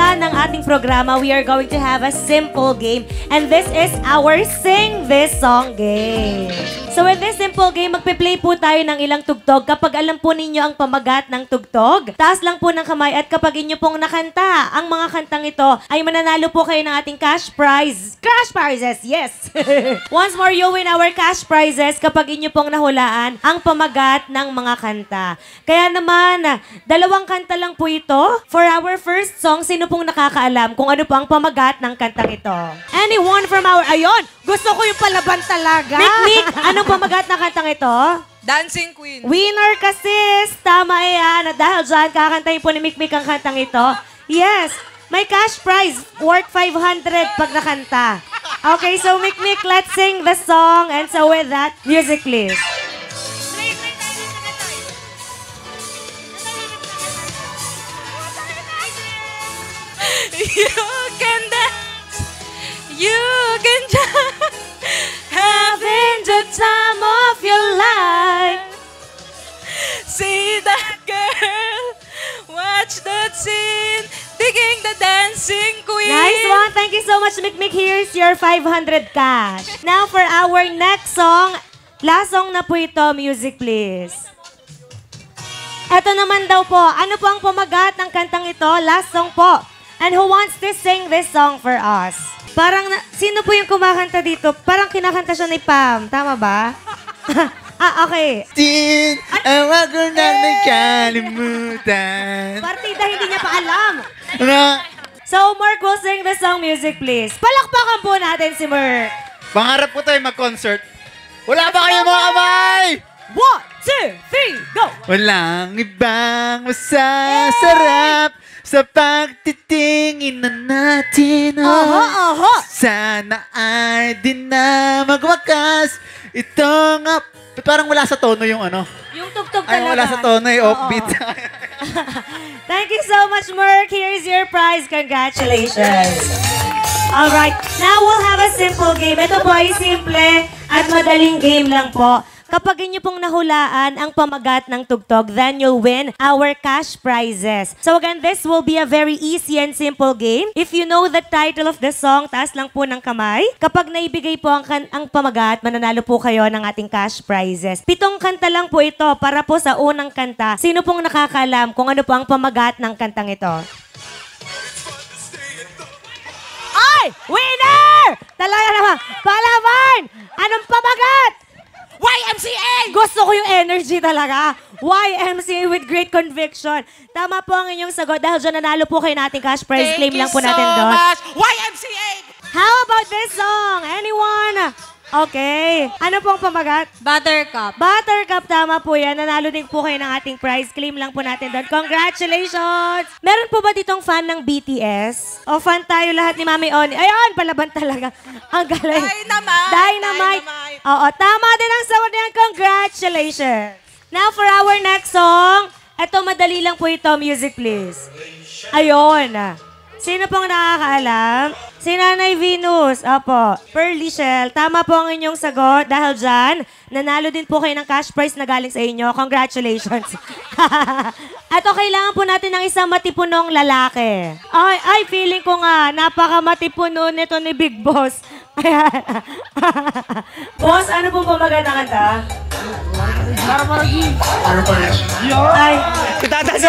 naman ng ating programa, we are going to have a simple game. And this is our Sing This Song game. So with this simple game, magpe-play po tayo ng ilang tugtog. Kapag alam po ninyo ang pamagat ng tugtog, taas lang po ng kamay at kapag inyo pong nakanta ang mga kantang ito, ay mananalo po kayo ng ating cash prize. Cash prizes, yes! Once more, you win our cash prizes kapag inyo pong nahulaan ang pamagat ng mga kanta. Kaya naman, dalawang kanta lang po ito. For our first song, sino pong nakakaalam kung ano po ang pamagat ng kantang ito? Anyone from our... Ayun! Gusto ko yung palaban talaga. Nick, anong pamagat ng kantang ito? Dancing Queen. Winner ka, sis! Tama yan. At dahil dyan, kakantayin po ni Mikmik ang kantang ito. Yes! May cash prize worth 500 pag nakanta. Okay, so Mikmik, let's sing the song. And so with that, music please. You can dance, you can jump, Having the time of your life. see that girl, watch that scene, digging the dancing queen. Nice one. Thank you so much, Mikmik. Here's your 500 cash. Now for our next song. Last song na po ito. Music please. Ito naman daw po. Ano po ang pamagat ng kantang ito? Last song po. And who wants to sing this song for us? Parang, sino po yung kumakanta dito? Parang kinakanta siya ni Pam. Tama ba? Okay. Din, awag ko na nagkalimutan. Partida, hindi niya pa alam. Ano? So, Mark will sing the song music, please. Palakpakan po natin si Mark. Pangarap ko tayo mag-concert. Wala ba kayo mga kamay? 1, 2, 3, go! Walang ibang masasarap sa pagtitingin na natin. Sana ay di na magwakas. Ito nga, parang wala sa tono yung ano. Yung tugtog Ay, talaga. wala sa tono yung offbeat. Thank you so much, Mark. Here's your prize. Congratulations. Alright, now we'll have a simple game. Ito po ay simple at madaling game lang po. Kapag inyo pong nahulaan ang pamagat ng tugtog, then you'll win our cash prizes. So again, this will be a very easy and simple game. If you know the title of the song, taas lang po ng kamay. Kapag naibigay po ang pamagat, mananalo po kayo ng ating cash prizes. 7 kanta lang po ito para po sa unang kanta. Sino pong nakakaalam kung ano po ang pamagat ng kantang ito? Ay! Winner! Talaga naman! Palaban! Anong pamagat? YMCA! Gusto ko yung energy talaga. YMCA with great conviction. Tama po ang inyong sagot. Dahil dyan nanalo po kayo nating cash prize. Claim lang po natin doon. Thank you so much, YMCA! How about this song? Anyone? Okay. Ano pong pamagat? Buttercup. Buttercup, tama po yan. Nanalo din po kayo ng ating prize. Claim lang po natin doon. Congratulations! Meron po ba ditong fan ng BTS? O fan tayo lahat ni Mami Oni? Ayun, palaban talaga. Ang galing. Dynamite. Oo, tama din ang sagot niyan. Congratulations! Now for our next song, eto madali lang po ito. Music please. Ayun. Sino pong nakakaalam? Si Nanay Venus. Opo. Pearly Shell. Tama po ang inyong sagot. Dahil dyan, nanalo din po kayo ng cash prize na galing sa inyo. Congratulations. At kailangan po natin ng isang matipunong lalaki. Ay, feeling ko nga, napaka-matipuno nito ni Big Boss. Ayan. Boss, ano pong pamagat na kanta?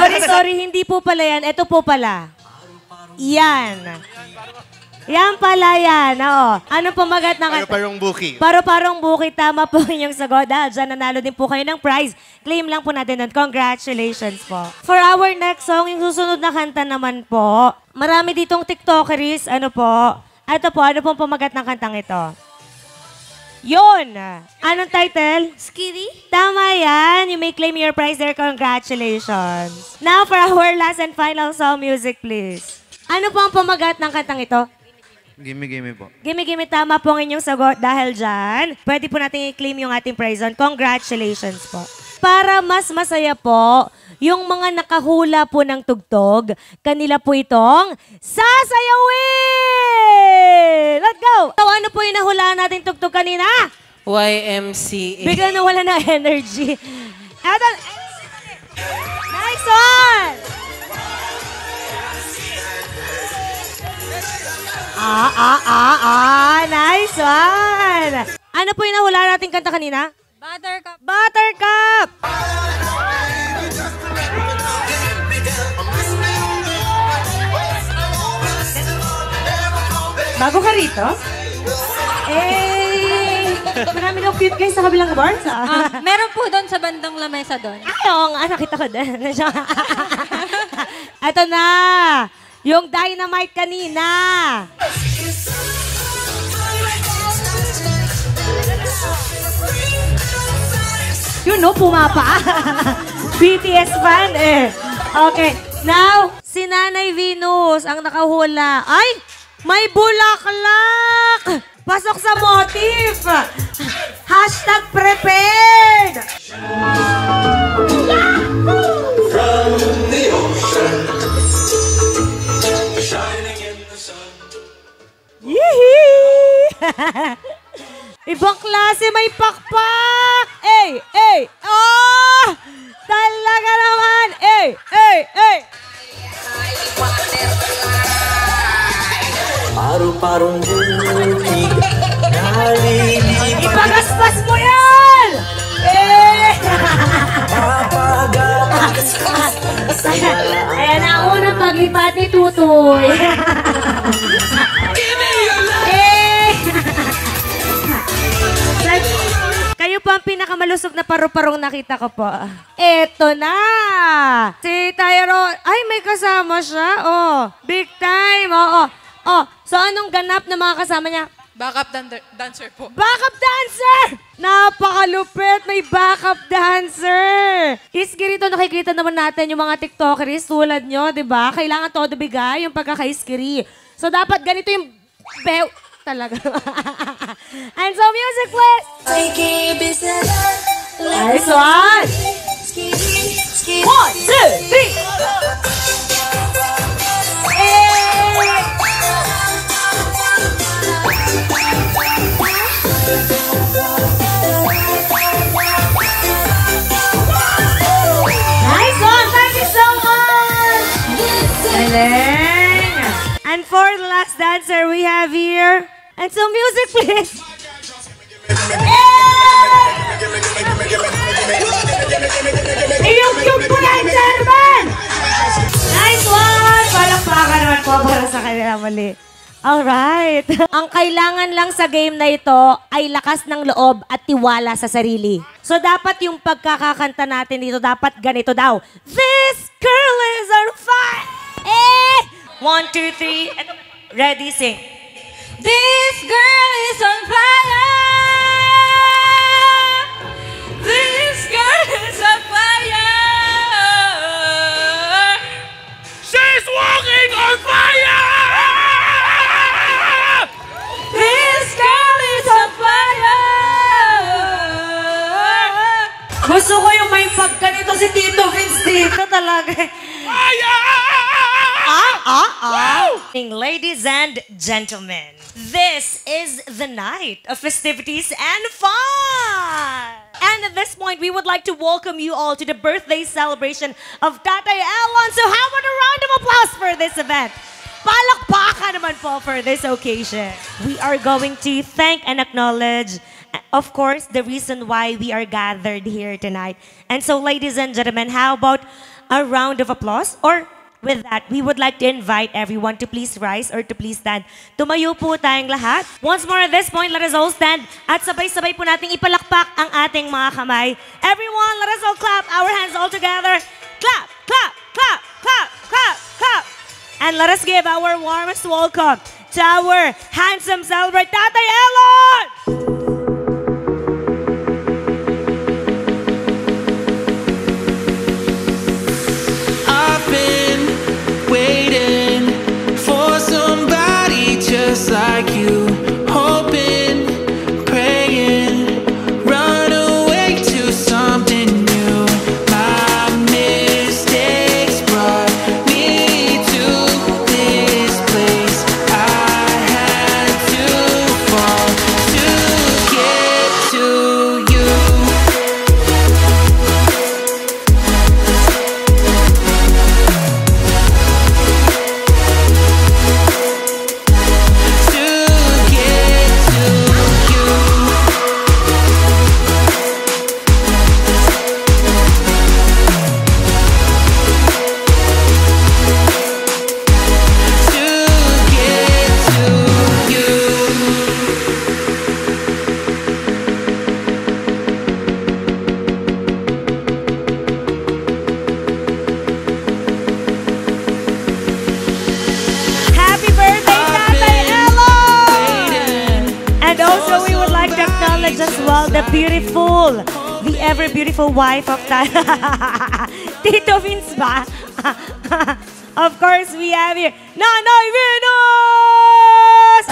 Ay, sorry, hindi po pala yan. Ito po pala. Yan. Yan pala yan. Oo. Anong pamagat na kanta? Paro-parong buki. Paro-parong bukid. Tama po inyong sagot. Dahil dyan, nanalo din po kayo ng prize. Claim lang po natin doon. Congratulations po. For our next song, yung susunod na kanta naman po, marami ditong TikTokeries. Ano po? Ito po, ano pong pamagat ng kantang ito? Yun! Anong title? Skitty? Tama yan. You may claim your prize there. Congratulations. Now for our last and final song, music please. Ano po ang pamagat ng kantang ito? Gimme po. Gimme, tama po ang inyong sagot. Dahil dyan, pwede po natin i-claim yung ating prize on. Congratulations po. Para mas masaya po, yung mga nakahula po ng tugtog, kanila po itong sasayawin! Let's go! So, ano po yung nahulaan natin tugtog kanina? YMCA. Bigla na wala na energy. Eto, nice one! Nice one! Ano po yung nahula nating kanta kanina? Buttercup. Buttercup! Bago ka rito? Marami daw cute guys sa kabilang bars, Meron po doon sa bandang lamesa doon. Ay, oo nga, nakita ko din. Ito na! Yung dynamite kanina! Yun, no? Pumapa. BTS fan, eh. Okay. Now, si Nanay Venus ang nakahula. Ay! May bulaklak! Pasok sa motif! Hashtag prepared! Yee! Ibang klase, may pakpak! Oh! Talaga naman! Paru-parong bunig, nalilig. Ipagaspas mo yan! Ayan ang unang paglipat ni Tutoy. Kayo po ang pinakamalusog na paru-parong nakita ko po. Eto na! Si Tyrone. Ay, may kasama siya. Oh, big time. Oh, so anong ganap na mga kasama niya? Backup dancer po. Backup dancer! Napakalupit! May backup dancer! Iski rito, nakikita naman natin yung mga TikTokers tulad nyo, di ba? Kailangan todo bigay yung pagkaka-iskiri. So dapat ganito yung talaga. And so music, please! Nice one! 1, 2, 3! And for the last dancer we have here, and some music please. Yung dancer! Nice one! Palakpakan naman po para sa kanila muli. Alright. Ang kailangan lang sa game na ito ay lakas ng loob at tiwala sa sarili. So dapat yung pagkakakanta natin dito, dapat ganito daw. This girl is on fire! 1, 2, 3. Ready, sing. This girl is on fire! This girl is on fire! She's walking on fire! This girl is on fire! Gusto ko yung may pagganito si Tito Vince dito talaga. Fire! Ladies and gentlemen, this is the night of festivities and fun! And at this point, we would like to welcome you all to the birthday celebration of Tatay Elon. So how about a round of applause for this event? Palakpakan naman po for this occasion. We are going to thank and acknowledge, of course, the reason why we are gathered here tonight. And so, ladies and gentlemen, how about a round of applause? Or with that, we would like to invite everyone to please rise or to please stand. Tumayo po tayong lahat. Once more at this point, let us all stand at sabay-sabay po nating ipalakpak ang ating mga kamay. Everyone, let us all clap our hands all together. Clap, clap, clap, clap, clap, clap. And let us give our warmest welcome to our handsome celebrant, Tatay Elon! Just like you, hoping, praying, run away to something new. My mistakes brought me to this place. I had to fall to call the beautiful, the ever beautiful wife of Tito Vince ba? Of course, we have here, Nanay Venus!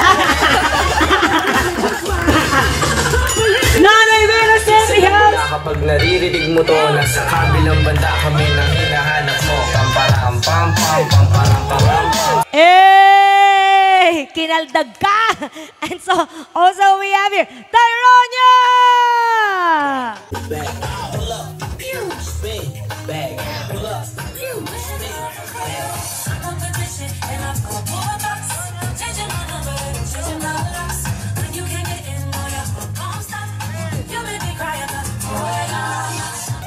Nanay Venus in the house! Kapag naririnig mo to, nasa kabilang banda kami nang hinahanap mo. Pam-pam-pam-pam-pam-pam-pam. Hey! Kinaldag ka! And so, also we have here, Tyronia!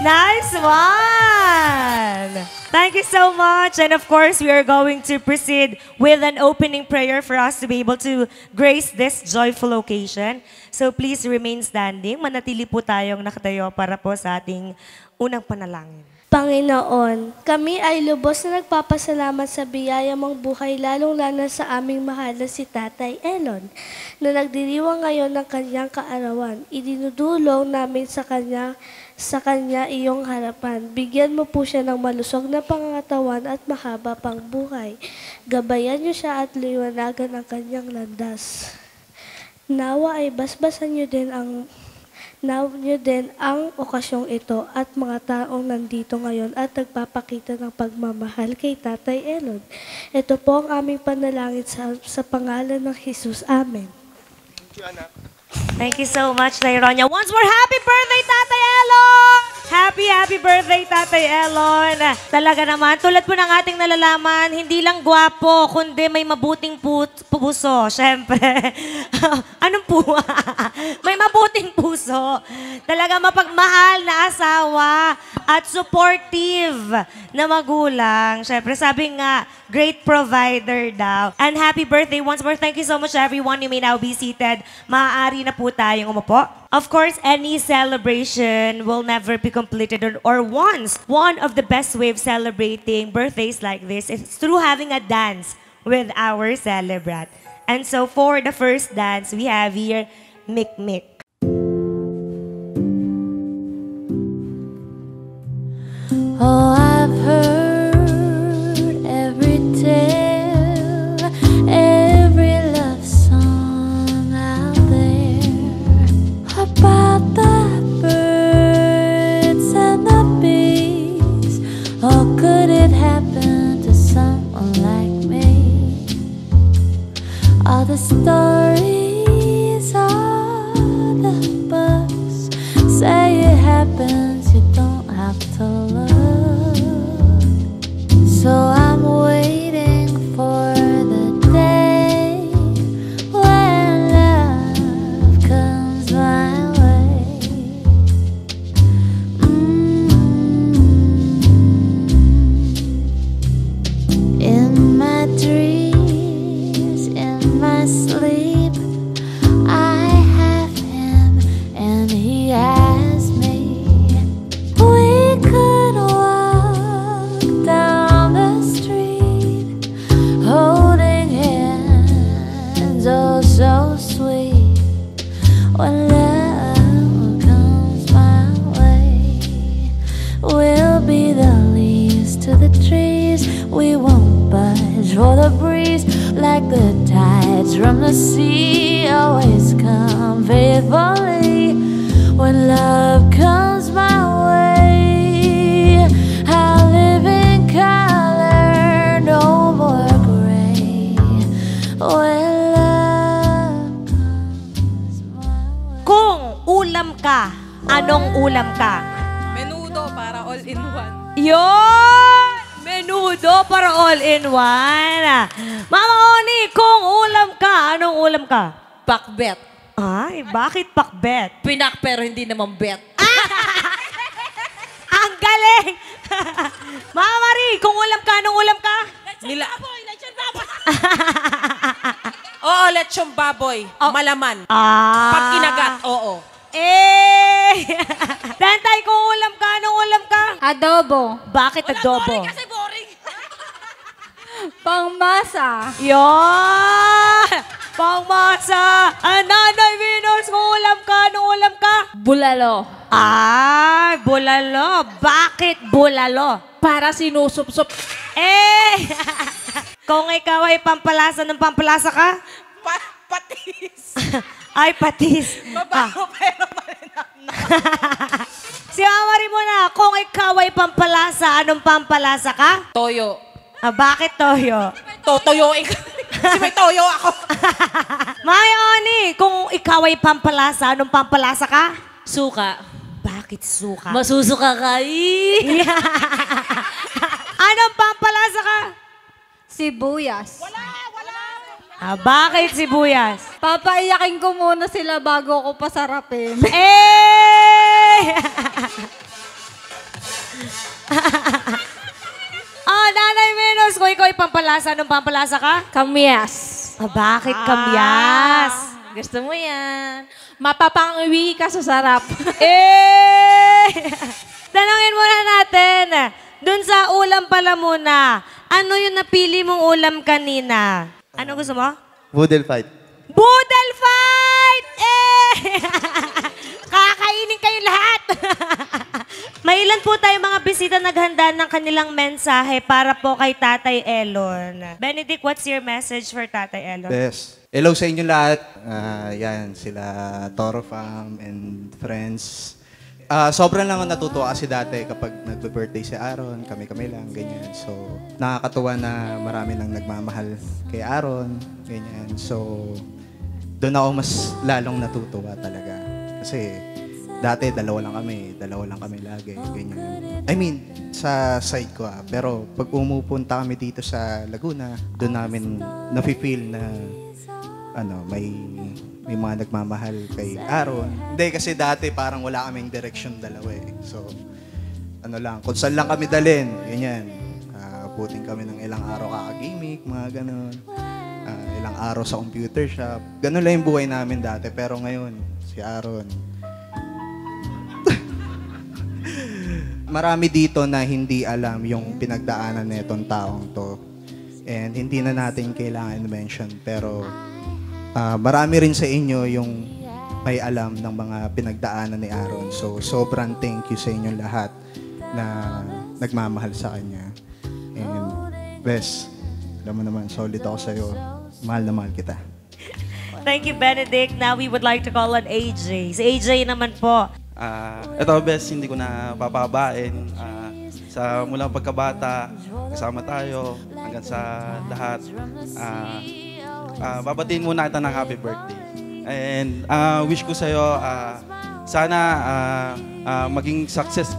Nice one! Thank you so much. And of course, we are going to proceed with an opening prayer for us to be able to grace this joyful occasion. So please remain standing. Manatili po tayong nakatayo para po sa ating unang panalangin. Panginoon, kami ay lubos na nagpapasalamat sa biyaya mong buhay, lalong-lalo sa aming mahal na si Tatay Elon, na nagdiriwang ngayon ng kanyang kaarawan. Idinudulong namin sa kanya iyong harapan. Bigyan mo po siya ng malusog na pangangatawan at mahaba pang buhay. Gabayan niyo siya at liwanagan ang kanyang landas. Nawa ay basbasan niyo din ang okasyong ito at mga taong nandito ngayon at nagpapakita ng pagmamahal kay Tatay Elon. Ito po ang aming panalangin sa pangalan ng Jesus. Amen. Thank you so much, Tyronia. Once more, happy birthday, Tatay Elon! Happy birthday, Tatay Elon. Talaga naman, tulad po ng ating nalalaman, hindi lang gwapo, kundi may mabuting puso. Siyempre. Anong po? May mabuting puso. Talaga mapagmahal na asawa at supportive na magulang. Siyempre, sabi nga, great provider daw. And happy birthday once more. Thank you so much, everyone. You may now be seated. Maaari na po tayong umupo. Of course, any celebration will never be completed or once. One of the best way of celebrating birthdays like this is through having a dance with our celebrant. And so for the first dance, we have here Mick Mick. Oh, I've heard every tale, every love song out there about the birds and the bees. Oh, could it happen to someone like me? All the stories, all the books say it happens, you don't have to look. So I'm waiting for the day when love comes my way. In my dreams, in my sleep, I have him and he has me. We could walk down the street, holding hands, oh so sweet. When love comes my way, we'll be the leaves to the trees. We won't budge for the breeze, like the tides from the sea always come faithfully. When love comes my way, I'll live in color, no more gray. When love comes my way. Kung ulam ka, anong ulam ka? Menudo para all-in-one. Yon! Menudo para all-in-one. Mama Oni, kung ulam ka, anong ulam ka? Pakbet. Ay, bakit pakbet? Pinak pero hindi naman bet. Ang galing! Mama Marie, kung ulam ka, anong ulam ka? Nila. Oo, lechong baboy. Malaman. Pag kinagat, oo. Eh! Tantay, kung ulam ka, anong ulam ka? Adobo. Bakit adobo? Kasi boring. Pangmasa. Yon! Pangmasa! Nanay Venus, kung ulam ka, ka? Anong ulam ka? Bulalo. Ay, bulalo. Bakit bulalo? Para sinusup-sup. Eh! Kung ikaw ay pampalasa ng pampalasa ka? Patis. Ay, patis. Mabaho pero malinamnam. Si Mama rin muna, kung ikaw ay pampalasa, anong pampalasa ka? Toyo. Bakit toyo? Totoyoin ka. Kasi may toyo ako. Mami Oni, kung ikaw ay pampalasa, anong pampalasa ka? Suka. Bakit suka? Masusuka ka. Anong pampalasa ka? Sibuyas. Bakit sibuyas? Papaiyakin ko muna sila bago ko pasarapin. Eh! Nanay Menos, kung ikaw ay pampalasa, anong pampalasa ka? Kamyas. Bakit kamyas? Gusto mo yan. Mapapang-uwi ka sa sarap. Eh! Tanungin muna natin, dun sa ulam pala muna, ano yung napili mong ulam kanina? Ano gusto mo? Boodle fight. Boodle fight! Eh! Kakainin kayo lahat! May ilan po tayo mga bisita naghanda ng kanilang mensahe para po kay Tatay Elon. Benedict, what's your message for Tatay Elon? Best. Hello sa inyo lahat. Yan, sila Toro Fam and friends. Sobrang lang ako natutuwa kasi dati kapag nagbe-birthday si Aaron, kami-kami lang, ganyan. So, nakakatuwa na marami nang nagmamahal kay Aaron, ganyan. So, doon ako mas lalong natutuwa talaga. Kasi dati dalawa lang kami lagi, ganyan. I mean, sa side ko pero pag umupunta kami dito sa Laguna, doon namin nafe-feel na may mga nagmamahal kay Aaron. Hindi kasi dati parang wala kaming direction dalawa eh. So, kung saan lang kami dalhin, ganyan. Abutin kami ng ilang araw kaka-gimmick, mga ganun. Ilang araw sa computer shop. Ganun lang yung buhay namin dati. Pero ngayon, si Aaron, marami dito na hindi alam yung pinagdaanan nitong taong to. And hindi na natin kailangan mention. Pero marami rin sa inyo yung may alam ng mga pinagdaanan ni Aaron. So, sobrang thank you sa inyong lahat na nagmamahal sa kanya. And, Bes, alam mo naman, solid ako sa'yo. Mahal na mahal kita. Thank you, Benedict. Now we would like to call on AJ. Si AJ naman po. Ito, Bes, hindi ko na papabain. Sa mula pagkabata, kasama tayo hanggang sa lahat. Babatiin muna kita ng happy birthday. And wish ko sa'yo, sana maging success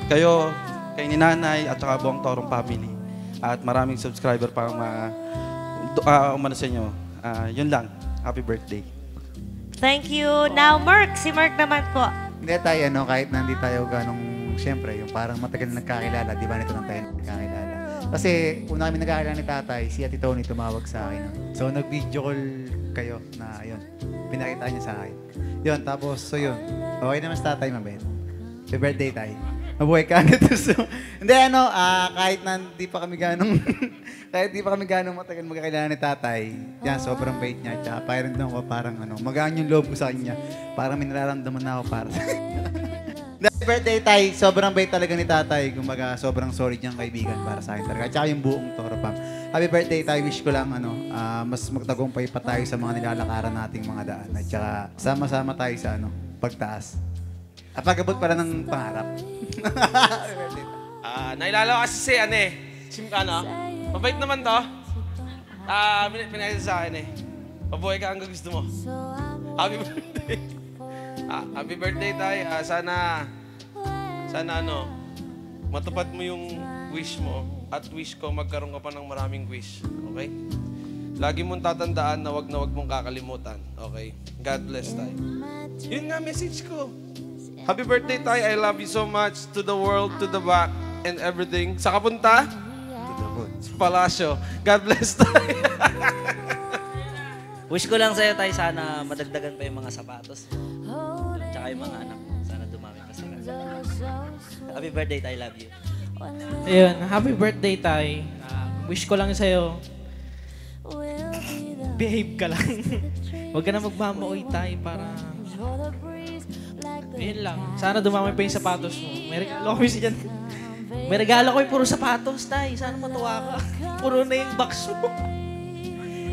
kayo, kay ni Nanay at saka buong Torong family. At maraming subscriber pa umano sa inyo. Yun lang. Happy birthday. Thank you. Now, Merk. Si Merk naman po. Hindi tayo, kahit na hindi tayo ganong, siyempre, yung parang matagal na nagkakilala, di ba nito lang tayo nagkakilala. Kasi una kami nagkakilala ni Tatay, si Ate Tony tumawag sa akin. So, nag-video call kayo na, ayun, pinakita niya sa akin. Yun, tapos, so yun, okay naman sa Tatay, mabait. Happy birthday, Tay. Mabuhay ka nito. So, hindi, kahit na hindi pa kami ganong, kahit di pa kami ganong matagal magkakilala ni Tatay, yan, sobrang bait niya. Tsaka parang doon ko, parang magaan yung loob ko sa kanya. Parang may nararamdaman na ako para sa Happy birthday, Tay. Sobrang bait talaga ni Tatay. Kumbaga, sobrang solid niyang kaibigan para sa akin talaga. Tsaka yung buong Toro Fam. Happy birthday, Tay. Wish ko lang, mas magtagumpay pa tayo sa mga nilalakaran nating mga daan. At tsaka, sama-sama tayo sa, pagtaas. At pag-abot pala ng pangarap. Happy birthday, Tay. Nailala ko kasi si mabait naman to. Pinakita sa akin Mabuhay ka hanggang gusto mo. Happy birthday. Happy birthday, Tay. Sana matupad mo yung wish mo at wish ko magkaroon ka pa ng maraming wish. Okay? Lagi mong tatandaan na wag mong kakalimutan. Okay? God bless, Tay. Yun nga message ko. Happy birthday, Tay. I love you so much. To the world, to the back, and everything. Sa kapunta? Sa palasyo. God bless, Tay. Wish ko lang sa'yo, Tay, sana madagdagan pa yung mga sapatos. Tsaka yung mga anak mo. Sana dumami pa sila. Happy birthday, Tay. Love you. Ayun, happy birthday, Tay. Wish ko lang sa'yo, behave ka lang. Huwag ka na magmamaoy, Tay, para Yun lang. Sana dumami pa yung sapatos mo. May regalo kami dyan. May regalo ko yung puro sapatos, tay. Sana matuwa ka. Puro na yung box mo.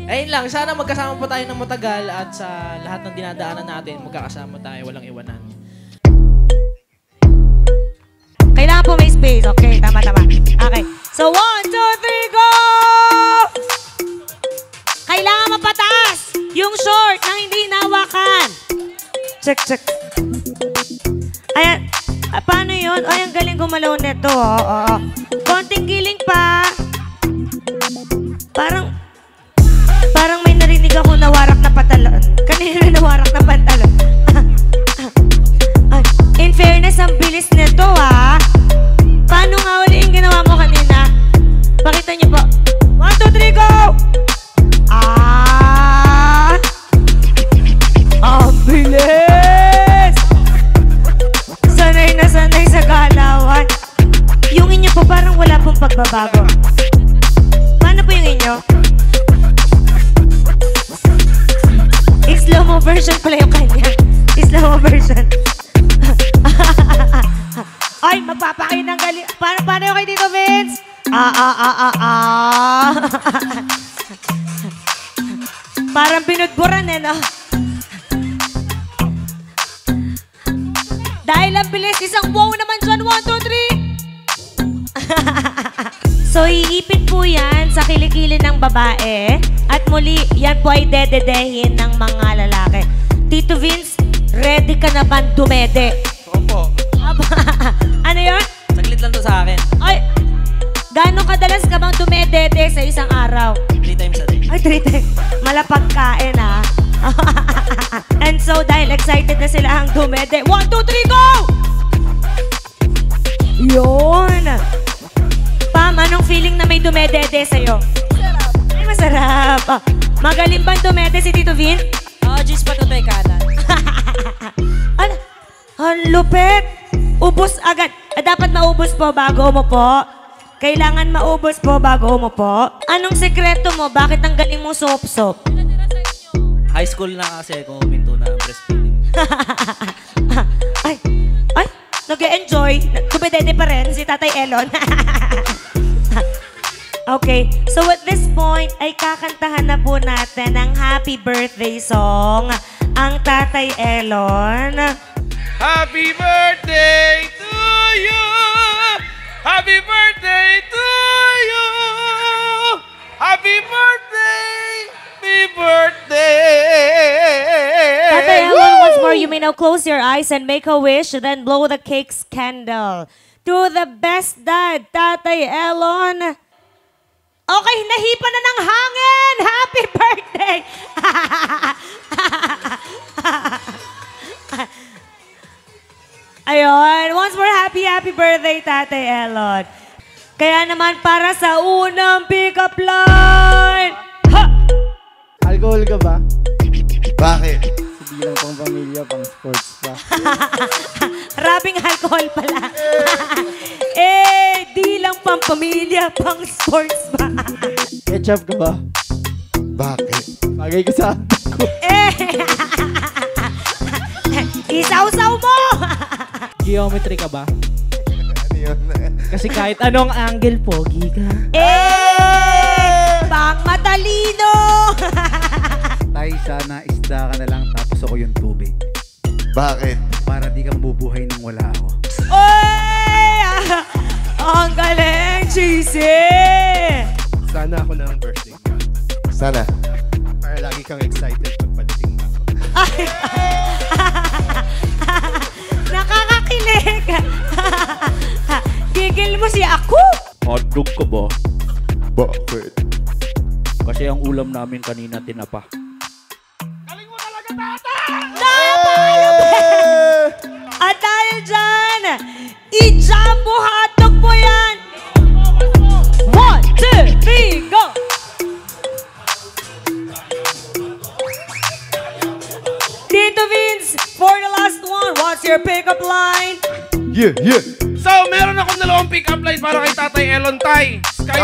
Ayun lang. Sana magkasama pa tayo ng matagal at sa lahat ng dinadaanan natin, magkakasama tayo. Walang iwanan. Kailangan po may space. Okay, tama. Okay. So, 1, 2, 3, go! Kailangan mapataas yung short nang hindi hinawakan. Check. Ayan. Paano yun? Ay, ang galing gumalaw nito. Oo. Konting giling pa. Parang may narinig ako nawarak na pantalon. Kanina nawarak na pantalon. In fairness, ang bilis nito, ah. Paano nga uli yung ginawa mo kanina? Pakita niyo po. 1, 2, 3, go! Ang bilis! Sanay na sanay sa galawan. Yung inyo po parang wala pong pagbabago. Paano po yung inyo? Slow-mo version pala yung kanya. Slow-mo version. Ay, magpapakain ng galing. Paano yung kay Tito Vince? Parang binudburan eh, no? Dahil ang bilis, isang wow naman dyan. 1, 2, 3. So, iipit po yan sa kilikili ng babae. At muli, yan po ay dededehin ng mga lalaki. Tito Vince, ready ka na ba dumede? Opo. Ano yun? Saglit lang to sa akin. Ay, gano'ng kadalas ka bang dumedede sa isang araw? 3 times a day. Ay, 3 times. Malapagkain, ha? And so, dahil excited na sila ang dumede. 1, 2, 3, go! Yun! Pam, anong feeling na may dumedede sa'yo? Masarap. Ay, masarap. Magaling bang dumede si Tito Vin? Gis pa to tayo kanan. Ang lupit! Ubus agad. Dapat maubos po bago mo po. Kailangan maubos po bago mo po. Anong sekreto mo? Bakit ang galing mo sop-sop? High school na kasi kung huminto na breastfeeding. Ay, nag-e-enjoy. Tumedede pa rin si Tatay Elon. Okay, so at this point ay kakantahan na po natin ang happy birthday song ang Tatay Elon. Happy birthday to you! Happy birthday to you! Happy birthday! Happy birthday! Tatay Elon, once more, you may now close your eyes and make a wish, then blow the cake's candle. To the best dad, Tatay Elon. Okay, nahipa na ng hangin! Happy birthday! Ayun, once more, happy birthday, Tatay Elon. Kaya naman para sa unang pick-up line, ha! Alcohol ka ba? Bakit? Hindi lang pang pamilya, pang sports pa. Rabing alcohol pala. Di lang pang pamilya, pang sports ba? Ketchup ka ba? Bakit? Bagay ka sa ko. Isaw-saw mo! Geometry ka ba? Ano yun? Kasi kahit anong angle, pogi ka. Pang matalino! Tay, sana isda ka na lang tapos ako yung tubig. Bakit? Para di ka mabubuhay nang wala ako. Ang galing, cheesy! Sana ako na ang birthday mo. Sana? Para lagi kang excited pag padating na ako. Nakakakilig! Gigil mo si ako! Hotdog ka ba? Bakit? Kasi ang ulam namin kanina tinapa. At dahil dyan, i-jumbo hotdog mo yan! 1, 2, 3, go! Tito Vince, for the last one, what's your pick-up line? Yeah. So, meron akong dalawang pick-up line para kay Tatay Elon Tay. Okay.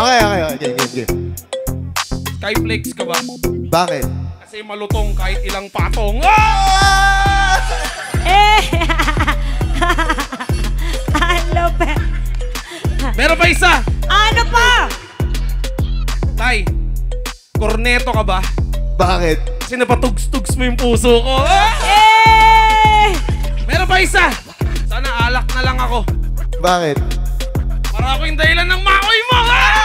Skyflex ka ba? Bakit? Kasi malutong kahit ilang patong. Ah! Eh! Ano pa? Meron pa isa! Ano pa? Tay, korneto ka ba? Bakit? Kasi napatugs-tugs mo yung puso ko. Ah! Eh! Meron pa isa! Sana alak na lang ako. Bakit? Para ako yung dahilan ng makoy mo! Ah!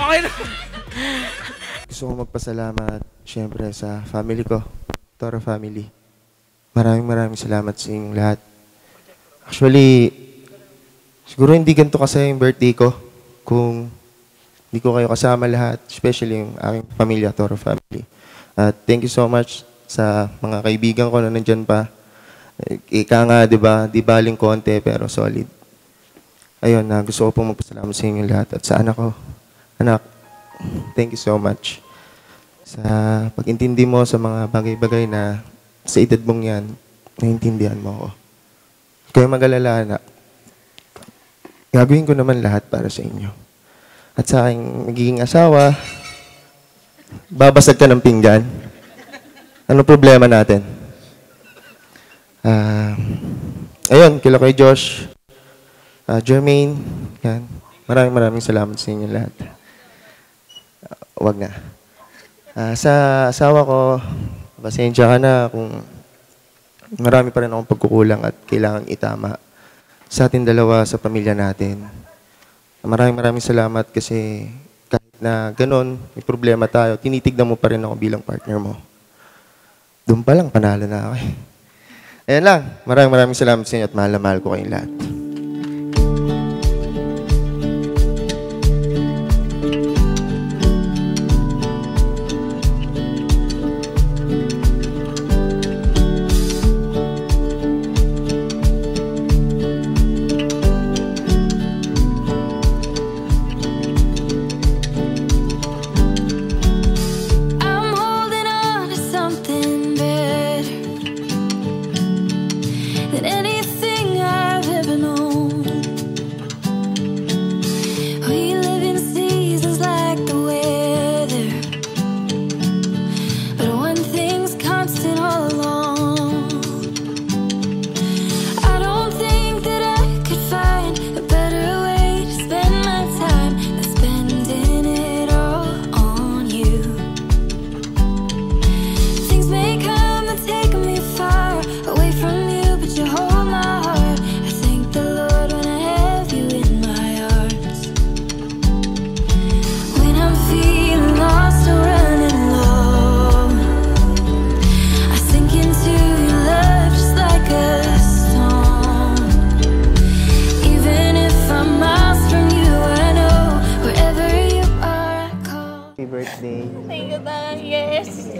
Okay na. Gusto ko magpasalamat, syempre, sa family ko, Toro family. Maraming salamat sa inyong lahat. Actually, siguro hindi ganito kasi yung birthday ko kung hindi ko kayo kasama lahat, especially yung aking pamilya, Toro family. At thank you so much sa mga kaibigan ko na nandyan pa. Ika nga, di ba? Di baling konti, pero solid. Ayun, gusto ko pong magpasalamat sa inyong lahat. At sa anak ko, anak, thank you so much sa pag-intindi mo sa mga bagay-bagay na sa edad mong yan, naiintindihan mo ako. Kaya mag-alala, anak. Gagawin ko naman lahat para sa inyo. At sa aking magiging asawa, babasag ka ng pinggan. Ano problema natin? Ayun, kila kay Josh, Jermaine, yan. Maraming salamat sa inyo lahat. Wag na. Sa asawa ko, pasensya ka na kung marami pa rin akong pagkukulang at kailangan itama sa ating dalawa, sa pamilya natin. Maraming salamat kasi kahit na ganon, may problema tayo, tinitignan mo pa rin ako bilang partner mo. Doon pa lang, panalo na ako eh. Ayan lang, maraming salamat sa inyo at mahal na mahal ko kayong lahat. Thank you, Tang. Yes.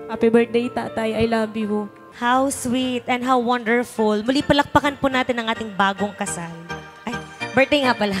Happy birthday, Tatay. I love you. How sweet and how wonderful. Muli palakpakan po natin ang ating bagong kasal. Ay, birthday nga pala.